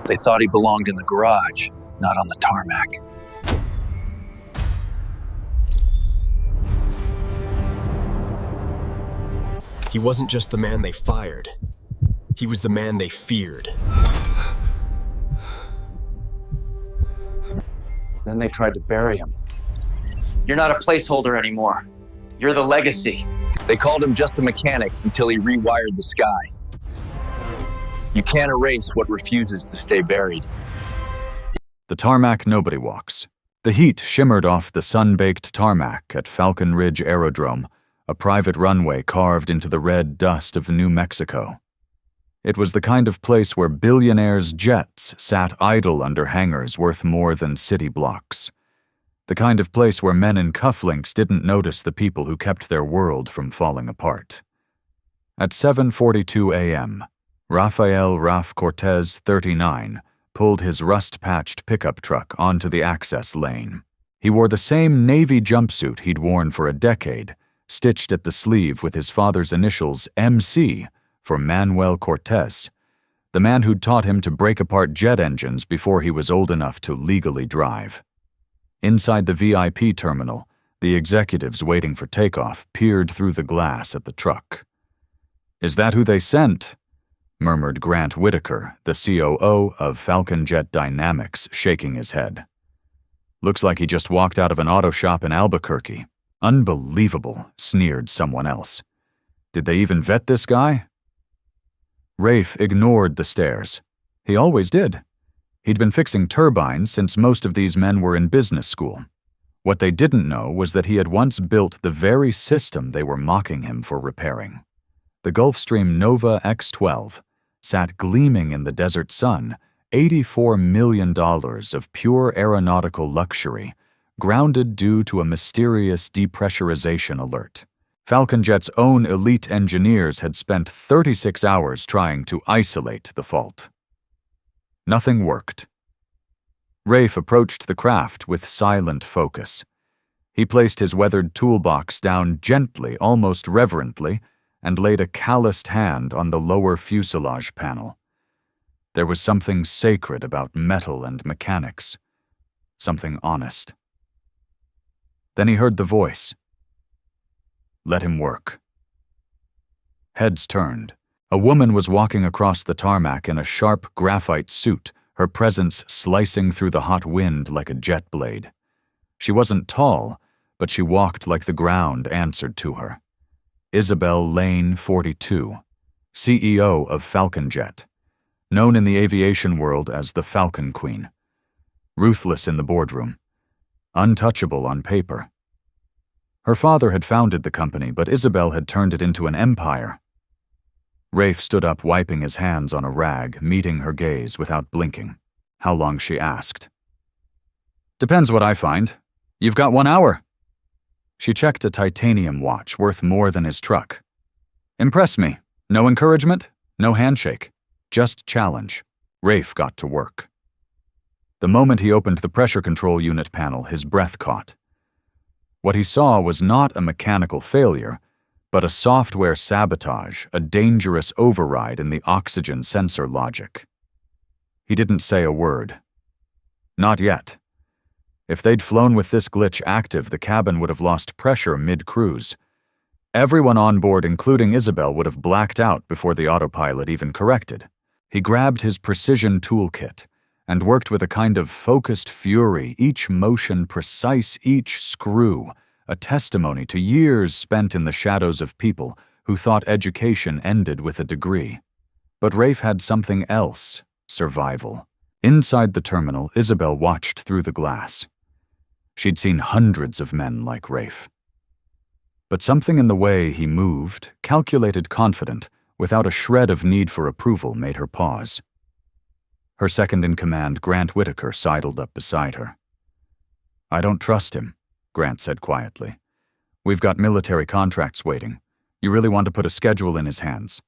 They thought he belonged in the garage, not on the tarmac. He wasn't just the man they fired. He was the man they feared. Then they tried to bury him. You're not a placeholder anymore. You're the legacy. They called him just a mechanic until he rewired the sky. You can't erase what refuses to stay buried. The tarmac nobody walks. The heat shimmered off the sun-baked tarmac at Falcon Ridge Aerodrome, a private runway carved into the red dust of New Mexico. It was the kind of place where billionaires' jets sat idle under hangars worth more than city blocks. The kind of place where men in cufflinks didn't notice the people who kept their world from falling apart. At 7:42 a.m., Rafael Cortez, 39, pulled his rust-patched pickup truck onto the access lane. He wore the same navy jumpsuit he'd worn for a decade, stitched at the sleeve with his father's initials MC for Manuel Cortez, the man who'd taught him to break apart jet engines before he was old enough to legally drive. Inside the VIP terminal, the executives waiting for takeoff peered through the glass at the truck. "Is that who they sent?" murmured Grant Whitaker, the COO of Falcon Jet Dynamics, shaking his head. "Looks like he just walked out of an auto shop in Albuquerque." "Unbelievable," sneered someone else. "Did they even vet this guy?" Rafe ignored the stares. He always did. He'd been fixing turbines since most of these men were in business school. What they didn't know was that he had once built the very system they were mocking him for repairing. The Gulfstream Nova X-12 sat gleaming in the desert sun, $84 million of pure aeronautical luxury, grounded due to a mysterious depressurization alert. Falcon Jet's own elite engineers had spent 36 hours trying to isolate the fault. Nothing worked. Rafe approached the craft with silent focus. He placed his weathered toolbox down gently, almost reverently, and laid a calloused hand on the lower fuselage panel. There was something sacred about metal and mechanics, something honest. Then he heard the voice. "Let him work." Heads turned. A woman was walking across the tarmac in a sharp graphite suit, her presence slicing through the hot wind like a jet blade. She wasn't tall, but she walked like the ground answered to her. Isabel Lane, 42, CEO of Falcon Jet, known in the aviation world as the Falcon Queen. Ruthless in the boardroom, untouchable on paper. Her father had founded the company, but Isabel had turned it into an empire. Rafe stood up, wiping his hands on a rag, meeting her gaze without blinking. How long, she asked. "Depends what I find. You've got 1 hour." She checked a titanium watch worth more than his truck. "Impress me. No encouragement, no handshake. Just challenge." Rafe got to work. The moment he opened the pressure control unit panel, his breath caught. What he saw was not a mechanical failure, but a software sabotage, a dangerous override in the oxygen sensor logic. He didn't say a word. Not yet. If they'd flown with this glitch active, the cabin would have lost pressure mid-cruise. Everyone on board, including Isabel, would have blacked out before the autopilot even corrected. He grabbed his precision toolkit and worked with a kind of focused fury, each motion precise, each screw, a testimony to years spent in the shadows of people who thought education ended with a degree. But Rafe had something else, survival. Inside the terminal, Isabel watched through the glass. She'd seen hundreds of men like Rafe. But something in the way he moved, calculated, confident, without a shred of need for approval, made her pause. Her second-in-command, Grant Whitaker, sidled up beside her. "I don't trust him," Grant said quietly. "We've got military contracts waiting. You really want to put a schedule in his hands?"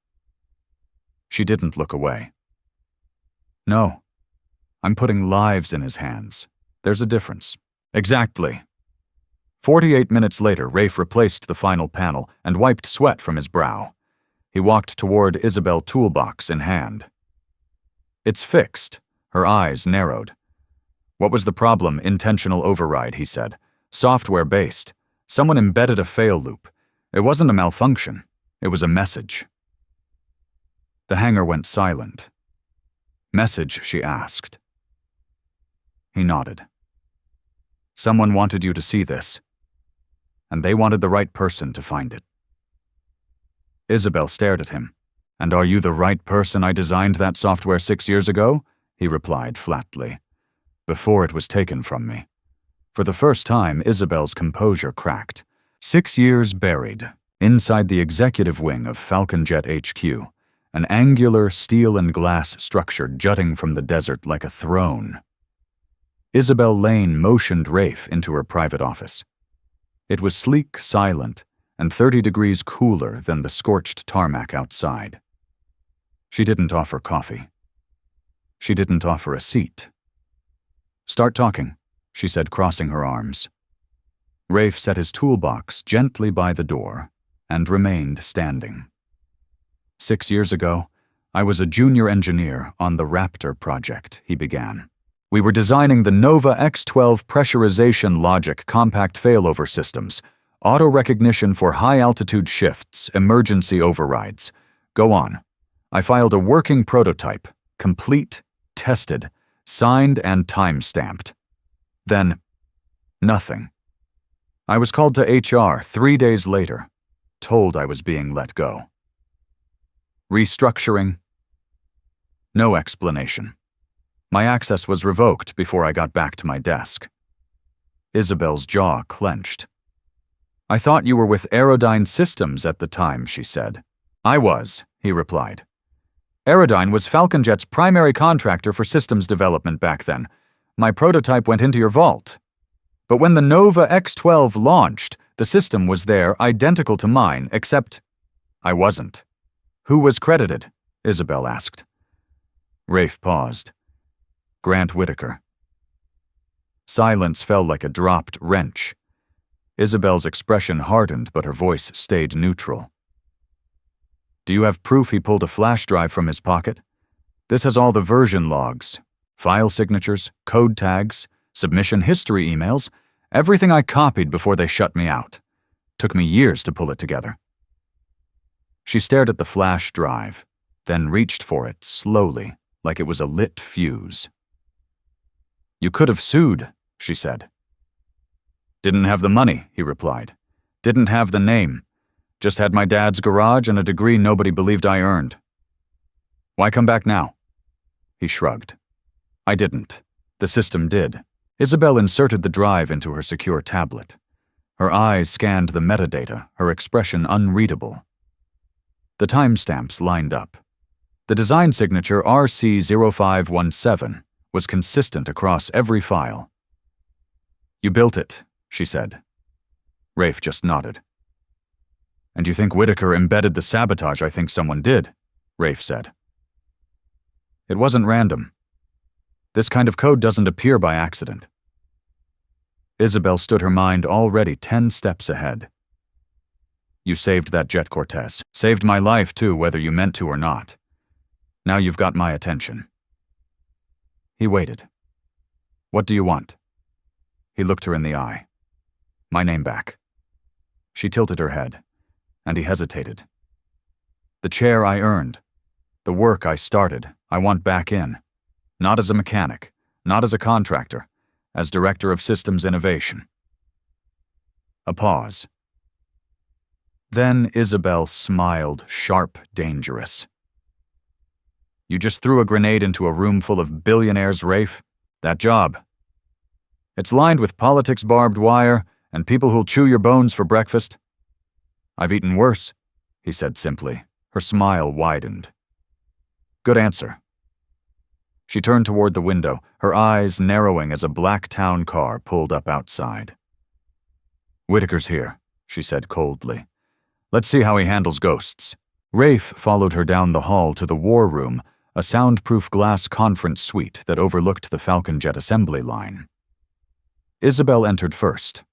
She didn't look away. "No. I'm putting lives in his hands. There's a difference." "Exactly." 48 minutes later, Rafe replaced the final panel and wiped sweat from his brow. He walked toward Isabel, toolbox in hand. "It's fixed. Her eyes narrowed. What was the problem? Intentional override, he said. Software-based. Someone embedded a fail loop. It wasn't a malfunction. It was a message. The hangar went silent. Message, she asked. He nodded. Someone wanted you to see this, and they wanted the right person to find it. Isabel stared at him. And are you the right person? I designed that software 6 years ago, he replied flatly, before it was taken from me. For the first time, Isabel's composure cracked. 6 years buried, inside the executive wing of Falcon Jet HQ, an angular steel and glass structure jutting from the desert like a throne. Isabel Lane motioned Rafe into her private office. It was sleek, silent, and 30 degrees cooler than the scorched tarmac outside. She didn't offer coffee. She didn't offer a seat. Start talking, she said, crossing her arms. Rafe set his toolbox gently by the door and remained standing. 6 years ago, I was a junior engineer on the Raptor project, he began. We were designing the Nova X-12 pressurization logic compact failover systems, auto recognition for high-altitude shifts, emergency overrides. Go on. I filed a working prototype, complete, tested, signed and time-stamped. Then, nothing. I was called to HR 3 days later, told I was being let go. Restructuring? No explanation. My access was revoked before I got back to my desk. Isabel's jaw clenched. I thought you were with Aerodyne Systems at the time, she said. I was, he replied. Aerodyne was Falcon Jet's primary contractor for systems development back then. My prototype went into your vault. But when the Nova X-12 launched, the system was there, identical to mine, except I wasn't. Who was credited? Isabel asked. Rafe paused. Grant Whitaker. Silence fell like a dropped wrench. Isabel's expression hardened, but her voice stayed neutral. Do you have proof he pulled a flash drive from his pocket? This has all the version logs, file signatures, code tags, submission history emails, everything I copied before they shut me out. Took me years to pull it together. She stared at the flash drive, then reached for it slowly, like it was a lit fuse. You could have sued, she said. Didn't have the money, he replied. Didn't have the name. Just had my dad's garage and a degree nobody believed I earned. Why come back now? He shrugged. I didn't. The system did. Isabel inserted the drive into her secure tablet. Her eyes scanned the metadata, her expression unreadable. The timestamps lined up. The design signature RC0517 was consistent across every file. You built it, she said. Rafe just nodded. And you think Whitaker embedded the sabotage? I think someone did, Rafe said. It wasn't random. This kind of code doesn't appear by accident. Isabel stood her mind already 10 steps ahead. You saved that jet, Cortez. Saved my life, too, whether you meant to or not. Now you've got my attention. He waited. What do you want? He looked her in the eye. My name back. She tilted her head, and he hesitated. The chair I earned, the work I started, I want back in. Not as a mechanic, not as a contractor, as Director of Systems Innovation. A pause. Then Isabel smiled, sharp, dangerous. You just threw a grenade into a room full of billionaires, Rafe? That job. It's lined with politics, barbed wire, and people who'll chew your bones for breakfast. I've eaten worse, he said simply. Her smile widened. Good answer. She turned toward the window, her eyes narrowing as a black town car pulled up outside. Whitaker's here, she said coldly. Let's see how he handles ghosts. Rafe followed her down the hall to the war room, a soundproof glass conference suite that overlooked the Falcon Jet assembly line. Isabel entered first.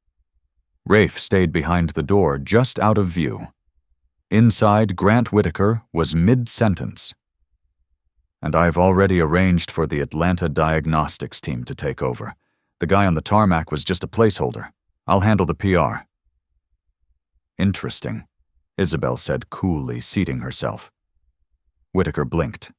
Rafe stayed behind the door, just out of view. Inside, Grant Whitaker was mid-sentence. And I've already arranged for the Atlanta diagnostics team to take over. The guy on the tarmac was just a placeholder. I'll handle the PR. Interesting, Isabel said coolly, seating herself. Whitaker blinked.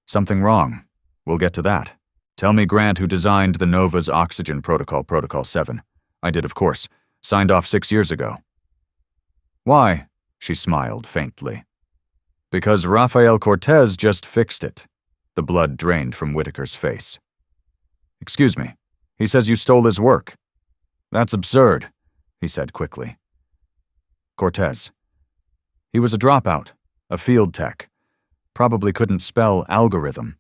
Something wrong. We'll get to that. Tell me, Grant, who designed the Nova's oxygen protocol, Protocol 7. I did, of course. Signed off 6 years ago. Why? She smiled faintly. Because Rafael Cortez just fixed it. The blood drained from Whitaker's face. Excuse me. He says you stole his work. That's absurd, he said quickly. Cortez. He was a dropout, a field tech. Probably couldn't spell algorithm.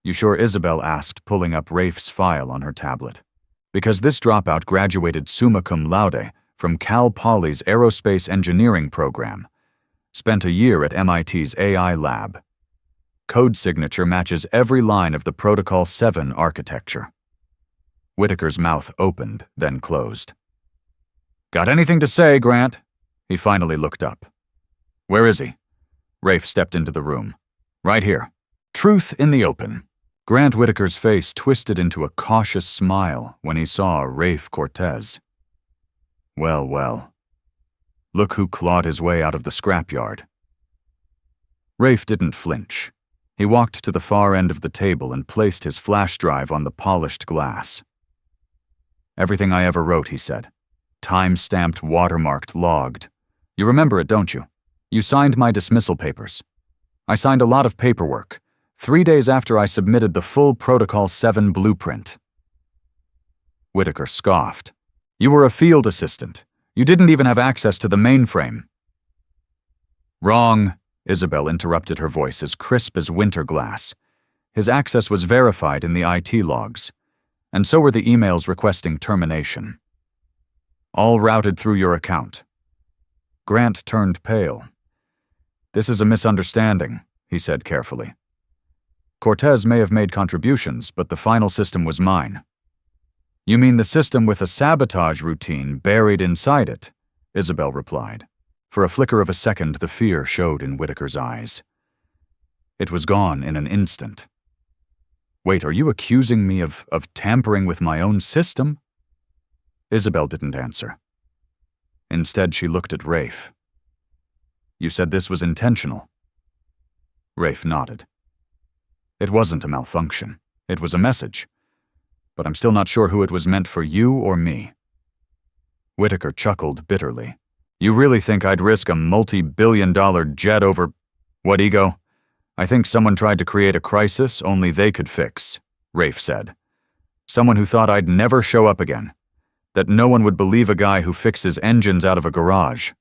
You sure? Isabel asked, pulling up Rafe's file on her tablet. Because this dropout graduated summa cum laude from Cal Poly's aerospace engineering program. Spent a year at MIT's AI lab. Code signature matches every line of the Protocol 7 architecture. Whitaker's mouth opened, then closed. Got anything to say, Grant? He finally looked up. Where is he? Rafe stepped into the room. Right here. Truth in the open. Grant Whitaker's face twisted into a cautious smile when he saw Rafe Cortez. Well, well. Look who clawed his way out of the scrapyard. Rafe didn't flinch. He walked to the far end of the table and placed his flash drive on the polished glass. Everything I ever wrote, he said. Time-stamped, watermarked, logged. You remember it, don't you? You signed my dismissal papers. I signed a lot of paperwork, 3 days after I submitted the full Protocol 7 blueprint. Whitaker scoffed. You were a field assistant. You didn't even have access to the mainframe. Wrong, Isabel interrupted, her voice as crisp as winter glass. His access was verified in the IT logs, and so were the emails requesting termination. All routed through your account. Grant turned pale. This is a misunderstanding, he said carefully. Cortez may have made contributions, but the final system was mine. You mean the system with a sabotage routine buried inside it? Isabel replied. For a flicker of a second, the fear showed in Whitaker's eyes. It was gone in an instant. Wait, are you accusing me of tampering with my own system? Isabel didn't answer. Instead, she looked at Rafe. You said this was intentional. Rafe nodded. It wasn't a malfunction. It was a message. But I'm still not sure who it was meant for, you or me. Whitaker chuckled bitterly. You really think I'd risk a multi-billion-dollar jet over... What ego? I think someone tried to create a crisis only they could fix, Rafe said. Someone who thought I'd never show up again. That no one would believe a guy who fixes engines out of a garage.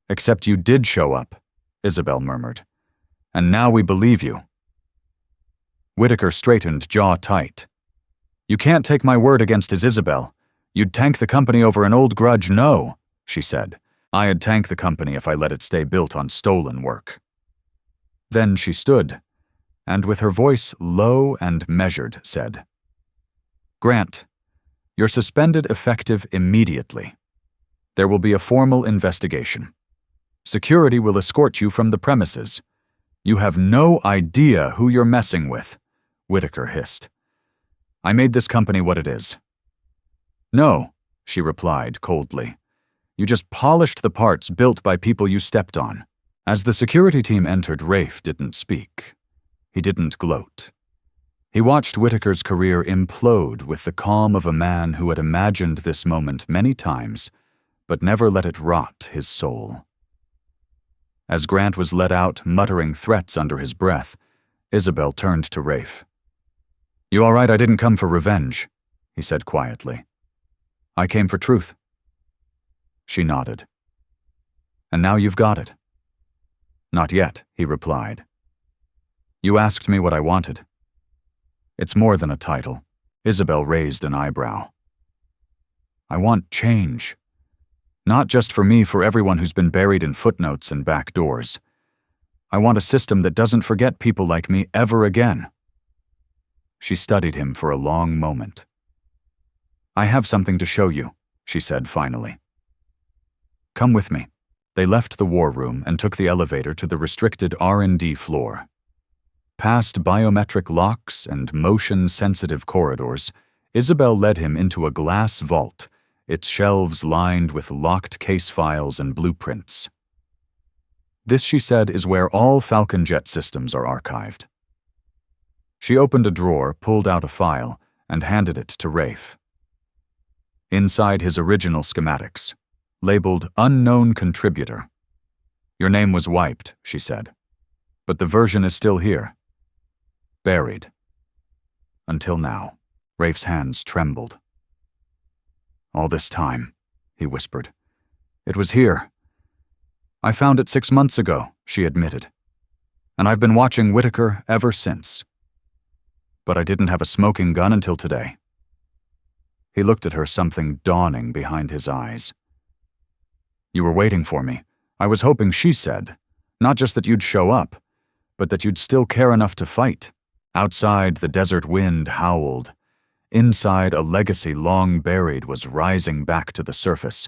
Except you did show up, Isabel murmured. And now we believe you. Whitaker straightened, jaw tight. You can't take my word against his, Isabel. You'd tank the company over an old grudge. No, she said. I'd tank the company if I let it stay built on stolen work. Then she stood, and with her voice low and measured, said, Grant, you're suspended effective immediately. There will be a formal investigation. Security will escort you from the premises. You have no idea who you're messing with, Whitaker hissed. I made this company what it is. No, she replied coldly. You just polished the parts built by people you stepped on. As the security team entered, Rafe didn't speak. He didn't gloat. He watched Whitaker's career implode with the calm of a man who had imagined this moment many times, but never let it rot his soul. As Grant was let out, muttering threats under his breath, Isabel turned to Rafe. You all right? I didn't come for revenge, he said quietly. I came for truth. She nodded. And now you've got it. Not yet, he replied. You asked me what I wanted. It's more than a title. Isabel raised an eyebrow. I want change. Not just for me, for everyone who's been buried in footnotes and back doors. I want a system that doesn't forget people like me ever again. She studied him for a long moment. I have something to show you, she said finally. Come with me. They left the war room and took the elevator to the restricted R&D floor. Past biometric locks and motion-sensitive corridors, Isabel led him into a glass vault, its shelves lined with locked case files and blueprints. This, she said, is where all Falcon Jet systems are archived. She opened a drawer, pulled out a file, and handed it to Rafe. Inside his original schematics, labeled Unknown Contributor. Your name was wiped, she said, but the version is still here. Buried. Until now. Rafe's hands trembled. All this time, he whispered. It was here. I found it 6 months ago, she admitted. And I've been watching Whitaker ever since. But I didn't have a smoking gun until today. He looked at her, something dawning behind his eyes. You were waiting for me. I was hoping, she said, not just that you'd show up, but that you'd still care enough to fight. Outside, the desert wind howled. Inside, a legacy long buried was rising back to the surface,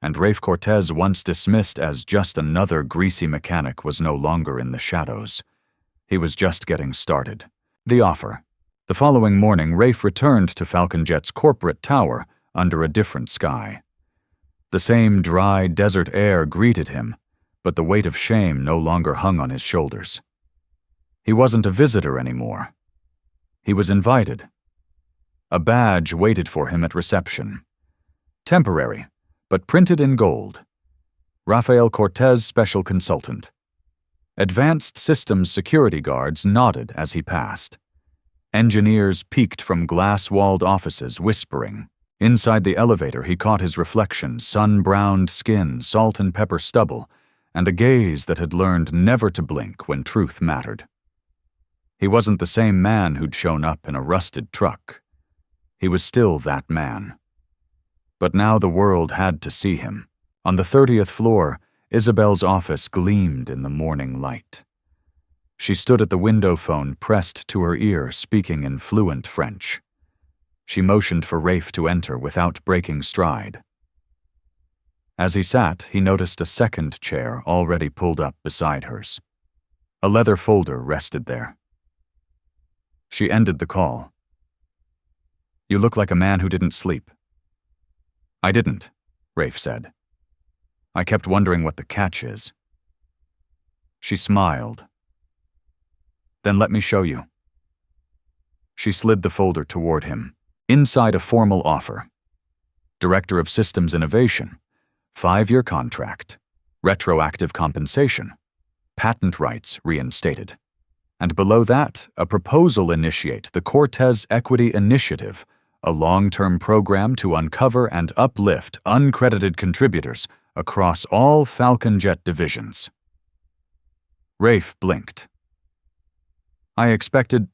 and Rafe Cortez, once dismissed as just another greasy mechanic, was no longer in the shadows. He was just getting started. The offer. The following morning, Rafe returned to Falcon Jet's corporate tower under a different sky. The same dry desert air greeted him, but the weight of shame no longer hung on his shoulders. He wasn't a visitor anymore. He was invited. A badge waited for him at reception. Temporary, but printed in gold. Rafael Cortez, Special Consultant. Advanced Systems security guards nodded as he passed. Engineers peeked from glass-walled offices, whispering. Inside the elevator, he caught his reflection, sun-browned skin, salt and pepper stubble, and a gaze that had learned never to blink when truth mattered. He wasn't the same man who'd shown up in a rusted truck. He was still that man. But now the world had to see him. On the 30th floor, Isabel's office gleamed in the morning light. She stood at the window phone pressed to her ear, speaking in fluent French. She motioned for Rafe to enter without breaking stride. As he sat, he noticed a second chair already pulled up beside hers. A leather folder rested there. She ended the call. You look like a man who didn't sleep. I didn't, Rafe said. I kept wondering what the catch is. She smiled. Then let me show you. She slid the folder toward him. Inside, a formal offer. Director of Systems Innovation. 5-year contract. Retroactive compensation. Patent rights reinstated. And below that, a proposal initiate the Cortez Equity Initiative, a long-term program to uncover and uplift uncredited contributors across all Falcon Jet divisions. Rafe blinked. I expected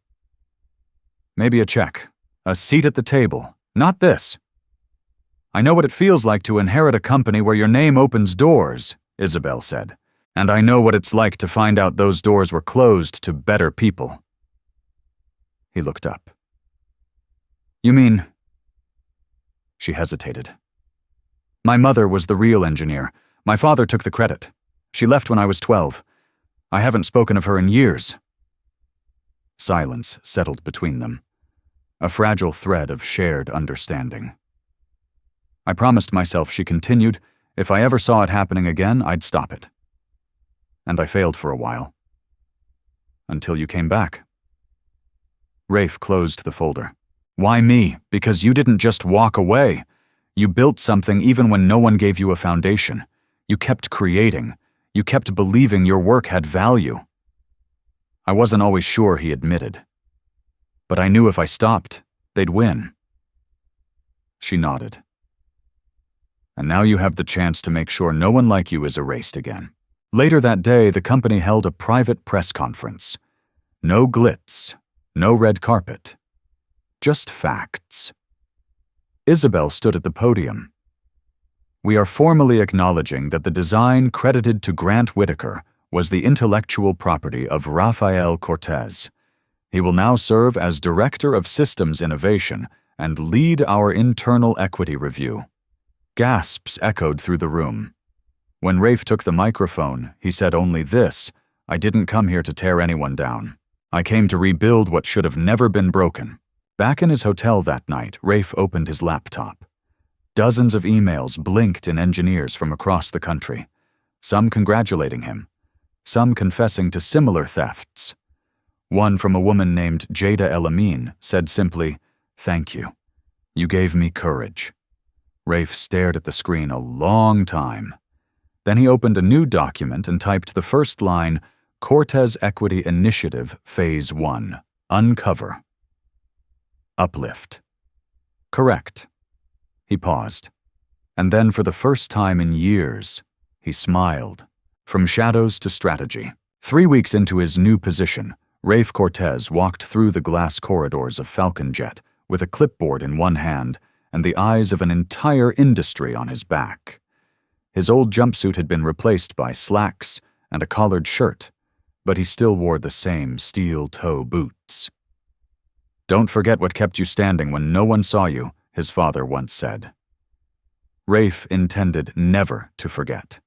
maybe a check, a seat at the table, not this. I know what it feels like to inherit a company where your name opens doors, Isabel said, and I know what it's like to find out those doors were closed to better people. He looked up. You mean? She hesitated. My mother was the real engineer. My father took the credit. She left when I was 12. I haven't spoken of her in years. Silence settled between them, a fragile thread of shared understanding. I promised myself, she continued, if I ever saw it happening again, I'd stop it. And I failed for a while. Until you came back. Rafe closed the folder. Why me? Because you didn't just walk away. You built something even when no one gave you a foundation. You kept creating. You kept believing your work had value. I wasn't always sure, he admitted. But I knew if I stopped, they'd win. She nodded. And now you have the chance to make sure no one like you is erased again. Later that day, the company held a private press conference. No glitz, no red carpet. Just facts. Isabel stood at the podium. We are formally acknowledging that the design credited to Grant Whitaker was the intellectual property of Rafael Cortez. He will now serve as Director of Systems Innovation and lead our internal equity review. Gasps echoed through the room. When Rafe took the microphone, he said only this: "I didn't come here to tear anyone down. I came to rebuild what should have never been broken." Back in his hotel that night, Rafe opened his laptop. Dozens of emails blinked in engineers from across the country, some congratulating him, some confessing to similar thefts. One from a woman named Jada El Amin said simply, "Thank you. You gave me courage." Rafe stared at the screen a long time. Then he opened a new document and typed the first line, "Cortez Equity Initiative, Phase 1, Uncover. Uplift. Correct." He paused. And then for the first time in years, he smiled. From shadows to strategy. 3 weeks into his new position, Rafe Cortez walked through the glass corridors of Falcon Jet with a clipboard in one hand and the eyes of an entire industry on his back. His old jumpsuit had been replaced by slacks and a collared shirt, but he still wore the same steel-toe boots. "Don't forget what kept you standing when no one saw you," his father once said. Rafe intended never to forget.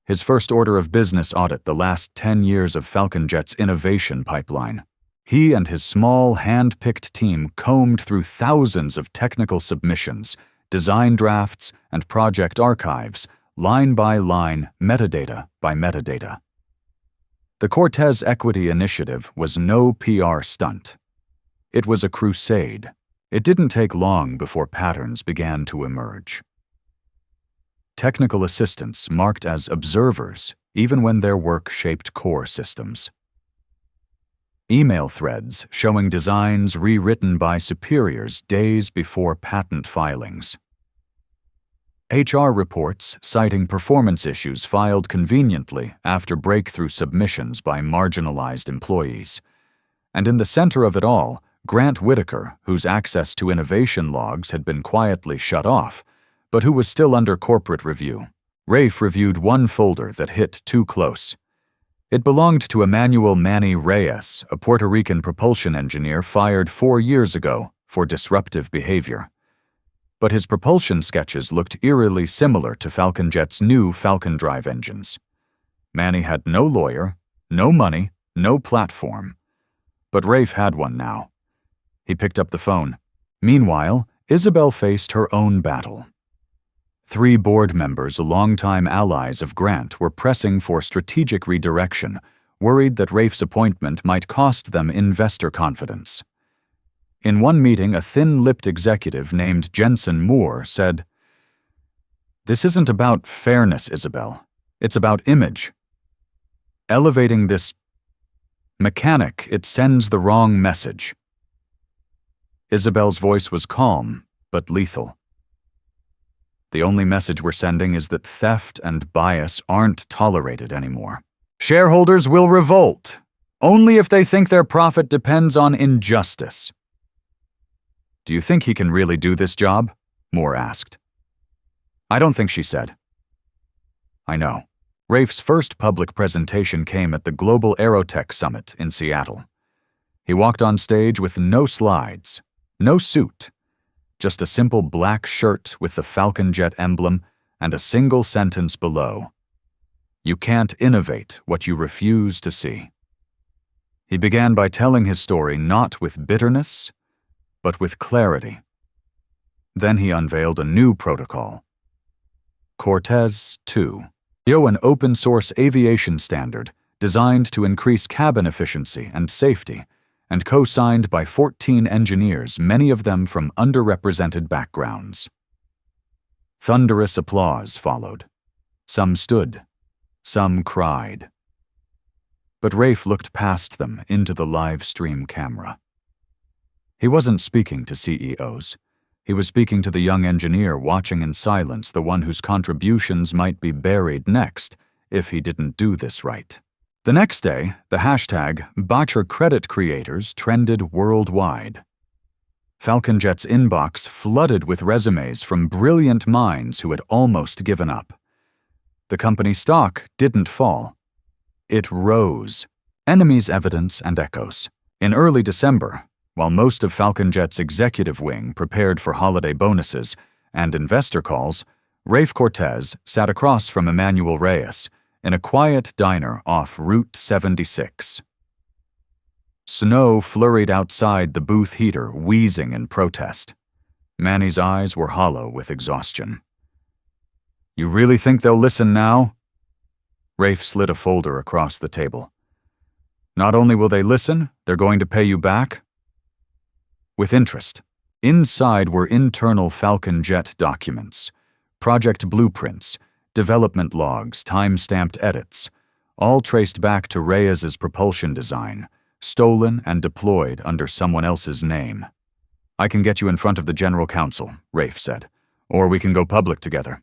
His first order of business audit the last 10 years of Falcon Jet's innovation pipeline. He and his small, hand-picked team combed through thousands of technical submissions, design drafts, and project archives, line by line, metadata by metadata. The Cortez Equity Initiative was no PR stunt. It was a crusade. It didn't take long before patterns began to emerge. Technical assistants marked as observers, even when their work shaped core systems. Email threads showing designs rewritten by superiors days before patent filings. HR reports citing performance issues filed conveniently after breakthrough submissions by marginalized employees. And in the center of it all, Grant Whitaker, whose access to innovation logs had been quietly shut off, but who was still under corporate review. Rafe reviewed one folder that hit too close. It belonged to Emmanuel Manny Reyes, a Puerto Rican propulsion engineer fired 4 years ago for disruptive behavior. But his propulsion sketches looked eerily similar to Falcon Jet's new Falcon Drive engines. Manny had no lawyer, no money, no platform. But Rafe had one now. He picked up the phone. Meanwhile, Isabel faced her own battle. 3 board members, longtime allies of Grant, were pressing for strategic redirection, worried that Rafe's appointment might cost them investor confidence. In one meeting, a thin-lipped executive named Jensen Moore said, "This isn't about fairness, Isabel. It's about image. Elevating this mechanic, it sends the wrong message." Isabel's voice was calm, but lethal. "The only message we're sending is that theft and bias aren't tolerated anymore. Shareholders will revolt, only if they think their profit depends on injustice." "Do you think he can really do this job?" Moore asked. "I don't think," she said. "I know." Rafe's first public presentation came at the Global Aerotech Summit in Seattle. He walked on stage with no slides, no suit, just a simple black shirt with the Falcon Jet emblem and a single sentence below: "You can't innovate what you refuse to see." He began by telling his story not with bitterness, but with clarity. Then he unveiled a new protocol. Cortez 2, an open-source aviation standard designed to increase cabin efficiency and safety, and co-signed by 14 engineers, many of them from underrepresented backgrounds. Thunderous applause followed. Some stood, some cried. But Rafe looked past them into the live stream camera. He wasn't speaking to CEOs. He was speaking to the young engineer watching in silence, the one whose contributions might be buried next if he didn't do this right. The next day, the hashtag #BotcherCredit Creators trended worldwide. Falcon Jet's inbox flooded with resumes from brilliant minds who had almost given up. The company's stock didn't fall. It rose. Enemies, evidence, and echoes. In early December, while most of Falcon Jet's executive wing prepared for holiday bonuses and investor calls, Rafe Cortez sat across from Emmanuel Reyes in a quiet diner off Route 76. Snow flurried outside the booth heater, wheezing in protest. Manny's eyes were hollow with exhaustion. "You really think they'll listen now?" Rafe slid a folder across the table. "Not only will they listen, they're going to pay you back?" "With interest." Inside were internal Falcon Jet documents, project blueprints, development logs, time-stamped edits, all traced back to Reyes's propulsion design, stolen and deployed under someone else's name. "I can get you in front of the General Counsel," Rafe said, "or we can go public together."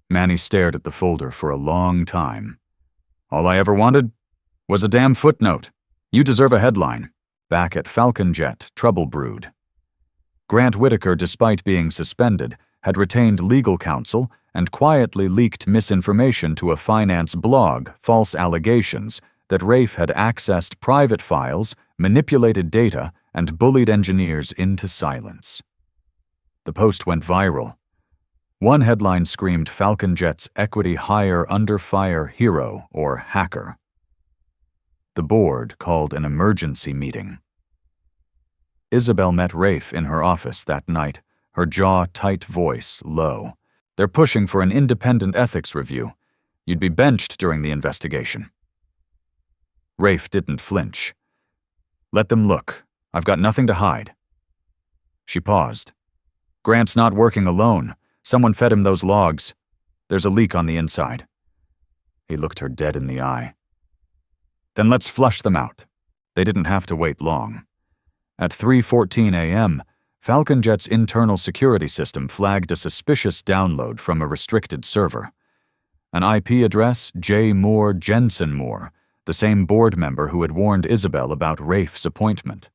Manny stared at the folder for a long time. "All I ever wanted was a damn footnote. You deserve a headline." Back at Falcon Jet, trouble brewed. Grant Whitaker, despite being suspended, had retained legal counsel and quietly leaked misinformation to a finance blog, false allegations that Rafe had accessed private files, manipulated data, and bullied engineers into silence. The post went viral. One headline screamed Falcon Jet's equity hire under fire hero or hacker. The board called an emergency meeting. Isabel met Rafe in her office that night, her jaw-tight voice low. "They're pushing for an independent ethics review. You'd be benched during the investigation." Rafe didn't flinch. "Let them look. I've got nothing to hide." She paused. "Grant's not working alone. Someone fed him those logs. There's a leak on the inside." He looked her dead in the eye. "Then let's flush them out." They didn't have to wait long. At 3:14 a.m., Falcon Jet's internal security system flagged a suspicious download from a restricted server. An IP address, J. Moore Jensen Moore, the same board member who had warned Isabel about Rafe's appointment.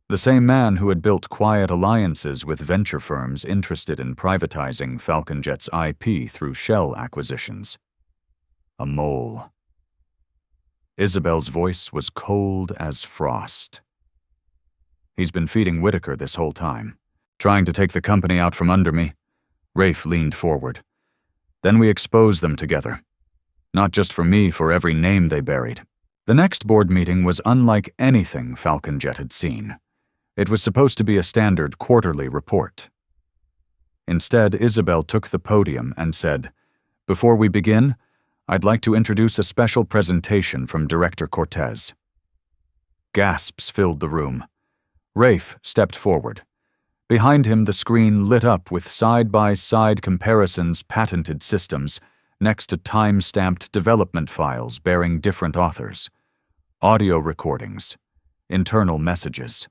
The same man who had built quiet alliances with venture firms interested in privatizing Falcon Jet's IP through shell acquisitions. A mole. Isabel's voice was cold as frost. "He's been feeding Whitaker this whole time, trying to take the company out from under me." Rafe leaned forward. "Then we expose them together. Not just for me, for every name they buried." The next board meeting was unlike anything Falcon Jet had seen. It was supposed to be a standard quarterly report. Instead, Isabel took the podium and said, "Before we begin, I'd like to introduce a special presentation from Director Cortez." Gasps filled the room. Rafe stepped forward. Behind him, the screen lit up with side-by-side comparisons, patented systems, next to time-stamped development files bearing different authors, audio recordings, internal messages.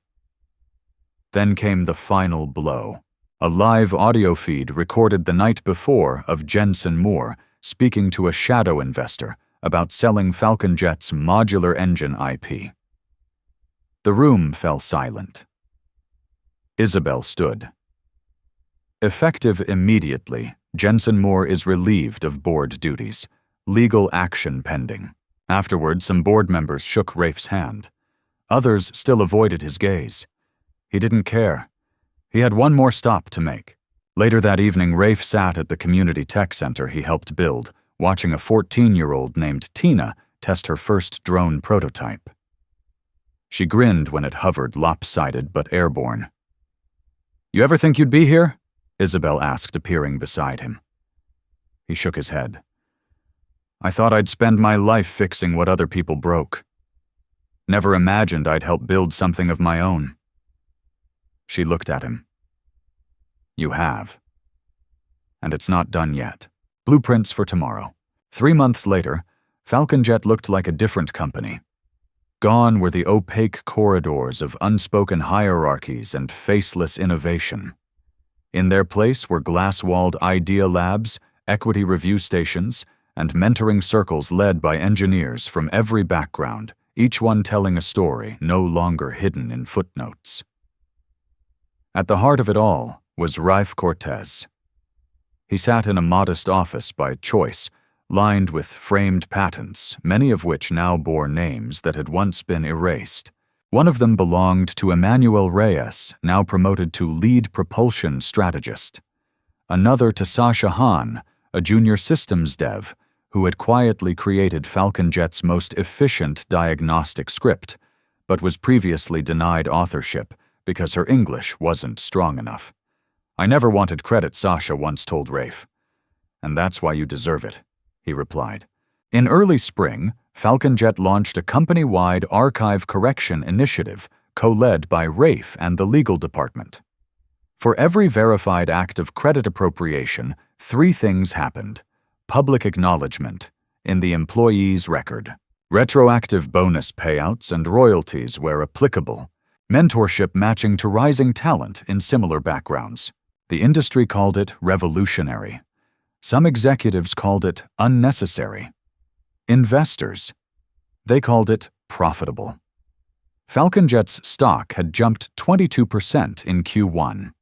Then came the final blow. A live audio feed recorded the night before of Jensen Moore speaking to a shadow investor about selling Falcon Jet's modular engine IP. The room fell silent. Isabel stood. Effective immediately, Jensen Moore is relieved of board duties, legal action pending. Afterward, some board members shook Rafe's hand. Others still avoided his gaze. He didn't care. He had one more stop to make. Later that evening, Rafe sat at the community tech center he helped build, watching a 14-year-old named Tina test her first drone prototype. She grinned when it hovered lopsided but airborne. "You ever think you'd be here?" Isabel asked, appearing beside him. He shook his head. "I thought I'd spend my life fixing what other people broke. Never imagined I'd help build something of my own." She looked at him. "You have. And it's not done yet. Blueprints for tomorrow." 3 months later, Falcon Jet looked like a different company. Gone were the opaque corridors of unspoken hierarchies and faceless innovation. In their place were glass-walled idea labs, equity review stations, and mentoring circles led by engineers from every background, each one telling a story no longer hidden in footnotes. At the heart of it all was Rafael Cortez. He sat in a modest office by choice, lined with framed patents, many of which now bore names that had once been erased. One of them belonged to Emmanuel Reyes, now promoted to lead propulsion strategist. another to Sasha Hahn, a junior systems dev who had quietly created Falcon Jet's most efficient diagnostic script, but was previously denied authorship because her English wasn't strong enough. "I never wanted credit," Sasha once told Rafe. "And that's why you deserve it," he replied. In early spring, Falcon Jet launched a company-wide archive correction initiative co-led by Rafe and the legal department. For every verified act of credit appropriation, 3 things happened: public acknowledgement in the employee's record, retroactive bonus payouts and royalties where applicable, mentorship matching to rising talent in similar backgrounds. The industry called it revolutionary. Some executives called it unnecessary. Investors, they called it profitable. Falcon Jet's stock had jumped 22% in Q1.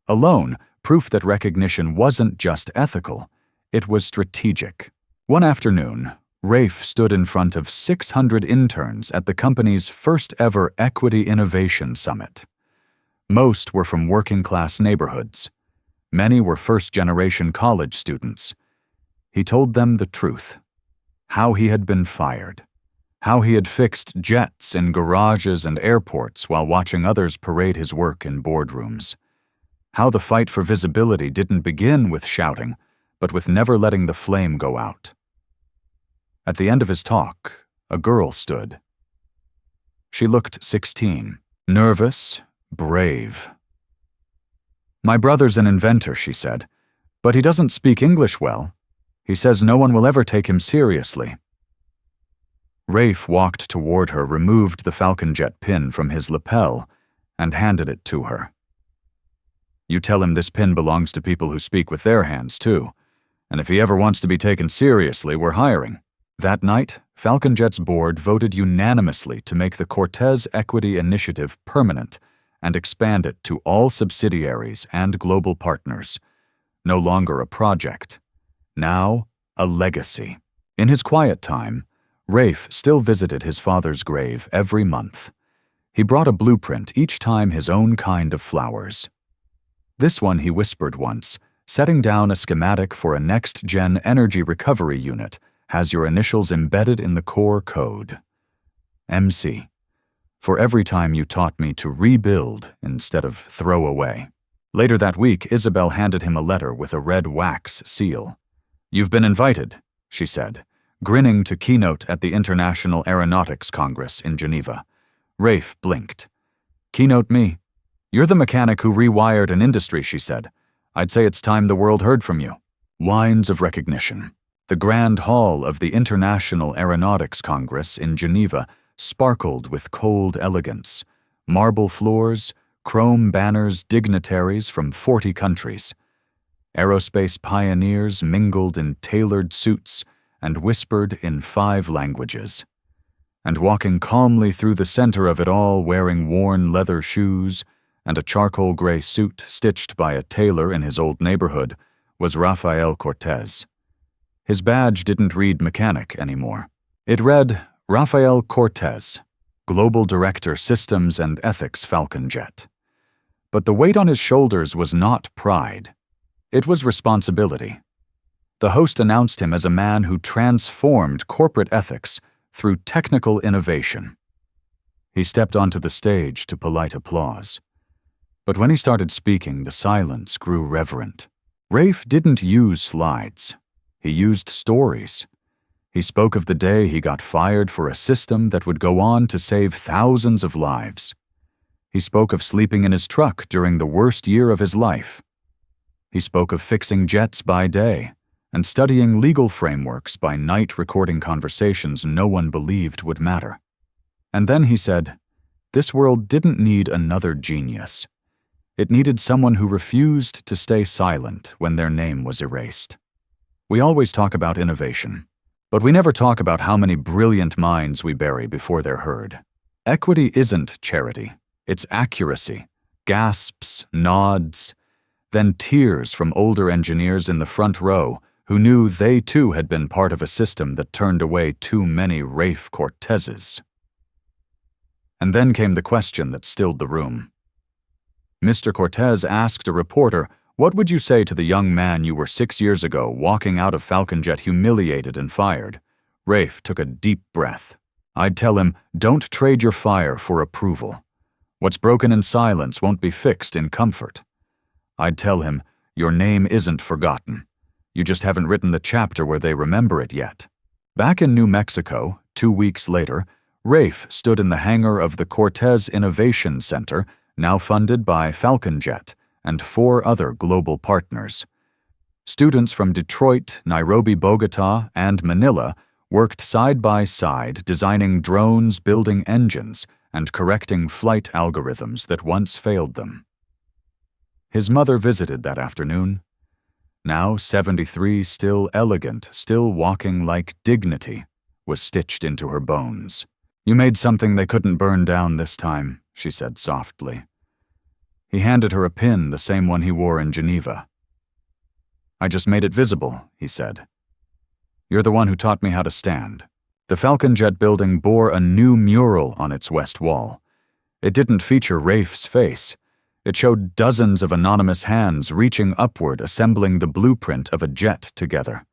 Alone, proof that recognition wasn't just ethical, it was strategic. One afternoon, Rafe stood in front of 600 interns at the company's first-ever Equity Innovation Summit. Most were from working-class neighborhoods. Many were first-generation college students. He told them the truth: how he had been fired, how he had fixed jets in garages and airports while watching others parade his work in boardrooms, how the fight for visibility didn't begin with shouting, but with never letting the flame go out. At the end of his talk, a girl stood. She looked 16, nervous, brave. "My brother's an inventor," she said, "but he doesn't speak English well. He says no one will ever take him seriously." Rafe walked toward her, removed the Falcon Jet pin from his lapel, and handed it to her. "You tell him this pin belongs to people who speak with their hands, too. And if he ever wants to be taken seriously, we're hiring." That night, Falcon Jet's board voted unanimously to make the Cortez Equity Initiative permanent and expand it to all subsidiaries and global partners. No longer a project. Now, a legacy. In his quiet time, Rafe still visited his father's grave every month. He brought a blueprint each time, his own kind of flowers. This one, he whispered once, setting down a schematic for a next-gen energy recovery unit, has your initials embedded in the core code. MC. For every time you taught me to rebuild instead of throw away. Later that week, Isabel handed him a letter with a red wax seal. "You've been invited," she said, grinning to keynote at the International Aeronautics Congress in Geneva. Rafe blinked. "Keynote me? You're the mechanic who rewired an industry," she said. "I'd say it's time the world heard from you." Whines of recognition. The grand hall of the International Aeronautics Congress in Geneva sparkled with cold elegance. Marble floors, chrome banners, dignitaries from 40 countries. Aerospace pioneers mingled in tailored suits and whispered in 5 languages. And walking calmly through the center of it all, wearing worn leather shoes and a charcoal gray suit stitched by a tailor in his old neighborhood, was Rafael Cortez. His badge didn't read mechanic anymore. It read Rafael Cortez, Global Director Systems and Ethics Falcon Jet. But the weight on his shoulders was not pride. It was responsibility. The host announced him as a man who transformed corporate ethics through technical innovation. He stepped onto the stage to polite applause. But when he started speaking, the silence grew reverent. Rafe didn't use slides. He used stories. He spoke of the day he got fired for a system that would go on to save thousands of lives. He spoke of sleeping in his truck during the worst year of his life. He spoke of fixing jets by day and studying legal frameworks by night, recording conversations no one believed would matter. And then he said, this world didn't need another genius. It needed someone who refused to stay silent when their name was erased. We always talk about innovation, but we never talk about how many brilliant minds we bury before they're heard. Equity isn't charity, it's accuracy, gasps, nods, then tears from older engineers in the front row who knew they too had been part of a system that turned away too many Rafe Cortezes. And then came the question that stilled the room. Mr. Cortez asked a reporter What would you say to the young man you were 6 years ago walking out of Falconjet humiliated and fired? Rafe took a deep breath. I'd tell him, don't trade your fire for approval. What's broken in silence won't be fixed in comfort. I'd tell him, your name isn't forgotten. You just haven't written the chapter where they remember it yet. Back in New Mexico, 2 weeks later, Rafe stood in the hangar of the Cortez Innovation Center, now funded by Falconjet and 4 other global partners. Students from Detroit, Nairobi, Bogota, and Manila worked side by side designing drones, building engines, and correcting flight algorithms that once failed them. His mother visited that afternoon. Now 73, still elegant, still walking like dignity, was stitched into her bones. You made something they couldn't burn down this time, she said softly. He handed her a pin, the same one he wore in Geneva. I just made it visible, he said. You're the one who taught me how to stand. The Falconjet building bore a new mural on its west wall. It didn't feature Rafe's face. It showed dozens of anonymous hands reaching upward, assembling the blueprint of a jet together.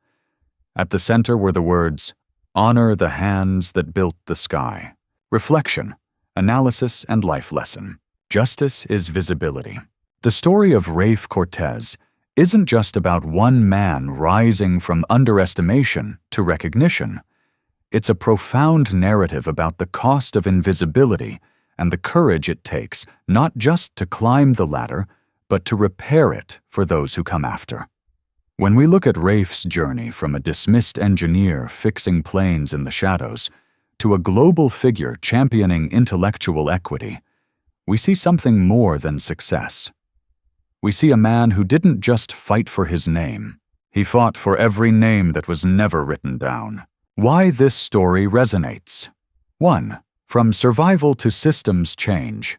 At the center were the words, "Honor the hands that built the sky." Reflection, analysis, and life lesson. Justice is visibility. The story of Rafe Cortez isn't just about one man rising from underestimation to recognition. It's a profound narrative about the cost of invisibility and the courage it takes not just to climb the ladder, but to repair it for those who come after. When we look at Rafe's journey from a dismissed engineer fixing planes in the shadows to a global figure championing intellectual equity, we see something more than success. We see a man who didn't just fight for his name. He fought for every name that was never written down. Why this story resonates. 1. From survival to systems change.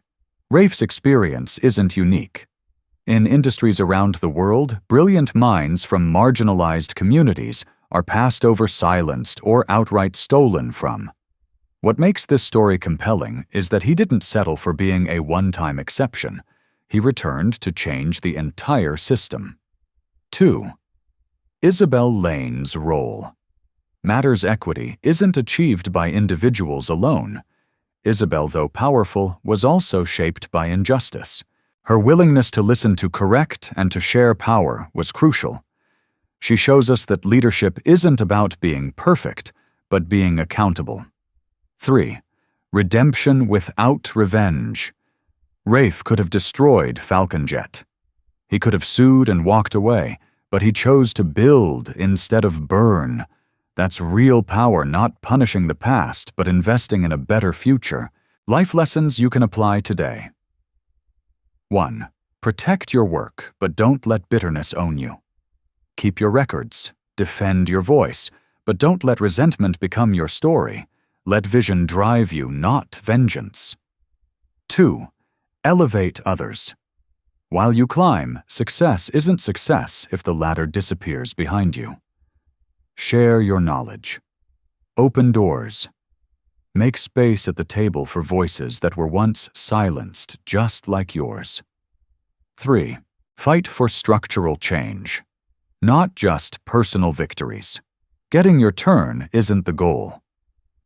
Rafe's experience isn't unique. In industries around the world, brilliant minds from marginalized communities are passed over silenced or outright stolen from. What makes this story compelling is that he didn't settle for being a one-time exception. He returned to change the entire system. 2. Isabel Lane's role. Matters equity isn't achieved by individuals alone. Isabel, though powerful, was also shaped by injustice. Her willingness to listen to correct and to share power was crucial. She shows us that leadership isn't about being perfect, but being accountable. 3. Redemption without revenge. Rafe could have destroyed Falconjet. He could have sued and walked away, but he chose to build instead of burn. That's real power, not punishing the past, but investing in a better future. Life lessons you can apply today. 1. Protect your work, but don't let bitterness own you. Keep your records. Defend your voice, but don't let resentment become your story. Let vision drive you, not vengeance. 2. Elevate others. While you climb, success isn't success if the ladder disappears behind you. Share your knowledge. Open doors. Make space at the table for voices that were once silenced, just like yours. 3. Fight for structural change. Not just personal victories. Getting your turn isn't the goal.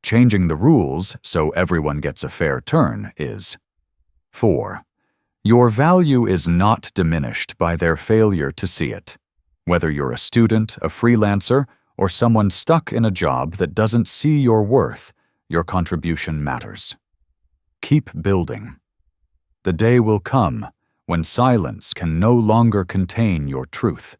Changing the rules so everyone gets a fair turn is. 4. Your value is not diminished by their failure to see it. Whether you're a student, a freelancer, or someone stuck in a job that doesn't see your worth, your contribution matters. Keep building. The day will come when silence can no longer contain your truth.